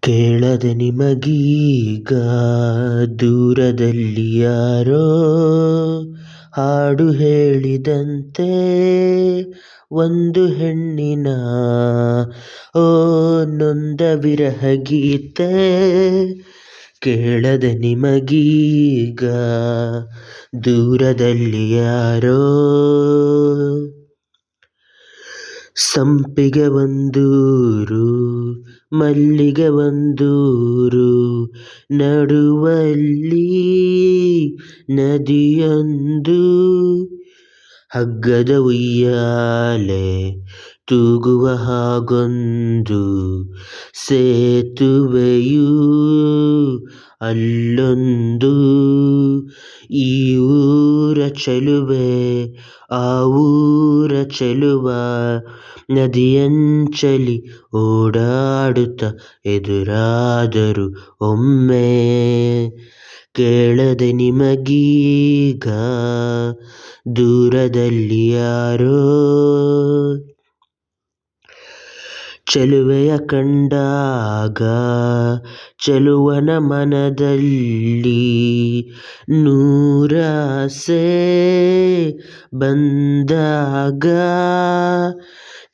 ಕೇಳದೆ ನಿಮಗೀಗ ದೂರದಲ್ಲಿ ಯಾರೋ ಹಾಡು ಹೇಳಿದಂತೆ ಒಂದು ಹೆಣ್ಣಿನ ನೊಂದ ವಿರಹ ಗೀತೆ. ಕೇಳದೆ ನಿಮಗೀಗ ದೂರದಲ್ಲಿ ಯಾರೋ ಸಂಪಿಗೆ ಒಂದೂರು ಮಲ್ಲಿಗೆ ಒಂದೂರು ನಡುವಲ್ಲಿ ನದಿಯೊಂದು ಹಗ್ಗದ ಉಯ್ಯಾಲೆ ತೂಗುವ ಹಾಗೊಂದು ಸೇತುವೆಯೂ ಅಲ್ಲೊಂದು. ಈ ಊರ ಚೆಲುವೆ ಆ ಊರ ಚೆಲುವ ನದಿಯಂಚಲಿ ಓಡಾಡುತ್ತ ಎದುರಾದರು ಒಮ್ಮೆ. ಕೇಳದೆ ನಿಮಗೀಗ ದೂರದಲ್ಲಿ ಯಾರೋ ಚೆಲುವೆಯ ಕಂಡಾಗ ಚೆಲುವನ ಮನದಲ್ಲಿ ನೂರಾಸೆ ಬಂದಾಗ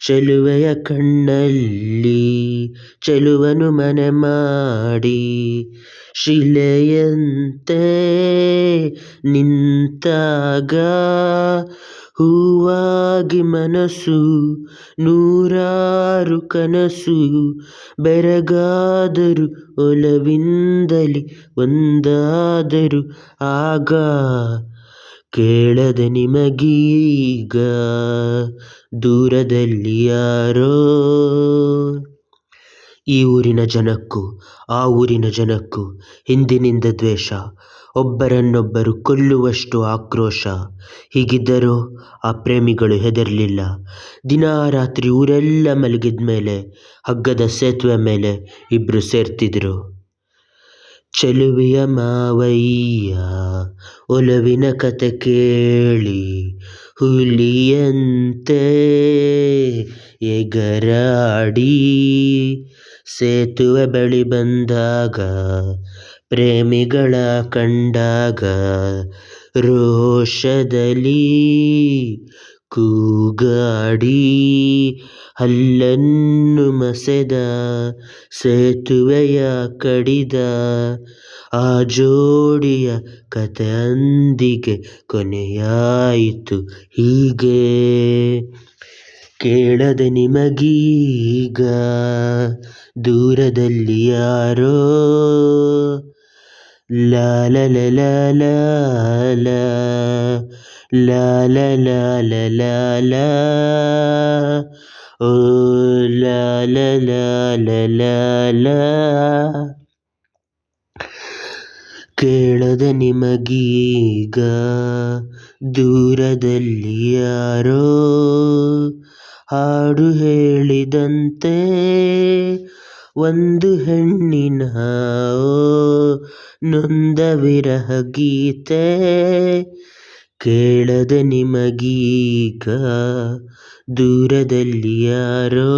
ಚೆಲುವೆಯ ಕಣ್ಣಲ್ಲಿ ಚೆಲುವನು ಮನೆ ಮಾಡಿ ಶಿಲೆಯಂತೆ ನಿಂತಾಗ ಹೂವಾಗಿ ಮನಸ್ಸು ನೂರಾರು ಕನಸು ಬೆರಗಾದರು ಒಲವಿಂದಲಿ ಒಂದಾದರು ಆಗ. ಕೇಳದೆ ನಿಮಗೀಗ ದೂರದಲ್ಲಿ ಯಾರೋ ಈ ಊರಿನ ಜನಕ್ಕೂ ಆ ಊರಿನ ಜನಕ್ಕೂ ಹಿಂದಿನಿಂದ ದ್ವೇಷ, ಒಬ್ಬರನ್ನೊಬ್ಬರು ಕೊಲ್ಲುವಷ್ಟು ಆಕ್ರೋಶ. ಹೀಗಿದ್ದರೂ ಆ ಪ್ರೇಮಿಗಳು ಹೆದರಲಿಲ್ಲ. ದಿನಾ ರಾತ್ರಿ ಊರೆಲ್ಲ ಮಲಗಿದ್ಮೇಲೆ ಹಗ್ಗದ ಸೇತುವೆ ಮೇಲೆ ಇಬ್ರು ಸೇರ್ತಿದ್ರು. ಚೆಲುವೆಯ ಮಾವಯ್ಯ ಒಲವಿನ ಕತೆ ಕೇಳಿ ಹುಲಿಯಂತೆ ಎಗರಾಡಿ ಸೇತುವೆ ಬಳಿ ಬಂದಾಗ ಪ್ರೇಮಿಗಳ ಕಂಡಾಗ ರೋಷದಲ್ಲಿ ಕೂಗಾಡಿ ಹಲ್ಲನ್ನು ಮಸೆದ ಸೇತುವೆಯ ಕಡಿದ ಆ ಜೋಡಿಯ ಕತೆ ಅಂದಿಗೆ ಕೊನೆಯಾಯಿತು ಹೀಗೆ. ಕೇಳದೆ ನಿಮಗೀಗ ದೂರದಲ್ಲಿ ಯಾರೋ ಲಾಲ ಲಾಲ ಲಾಲ ಲಾಲ ಲಾಲ ಓ ಲಾಲ ಲಾಲ ಲಾಲ. ಕೇಳದೆ ನಿಮಗೀಗ ದೂರದಲ್ಲಿ ಯಾರೋ ಹಾಡು ಹೇಳಿದಂತೆ ಒಂದು ಹೆಣ್ಣಿನ ನೊಂದ ವಿರಹ ಗೀತೆ. ಕೇಳದೆ ನಿಮಗೀಗ ದೂರದಲ್ಲಿ ಯಾರೋ.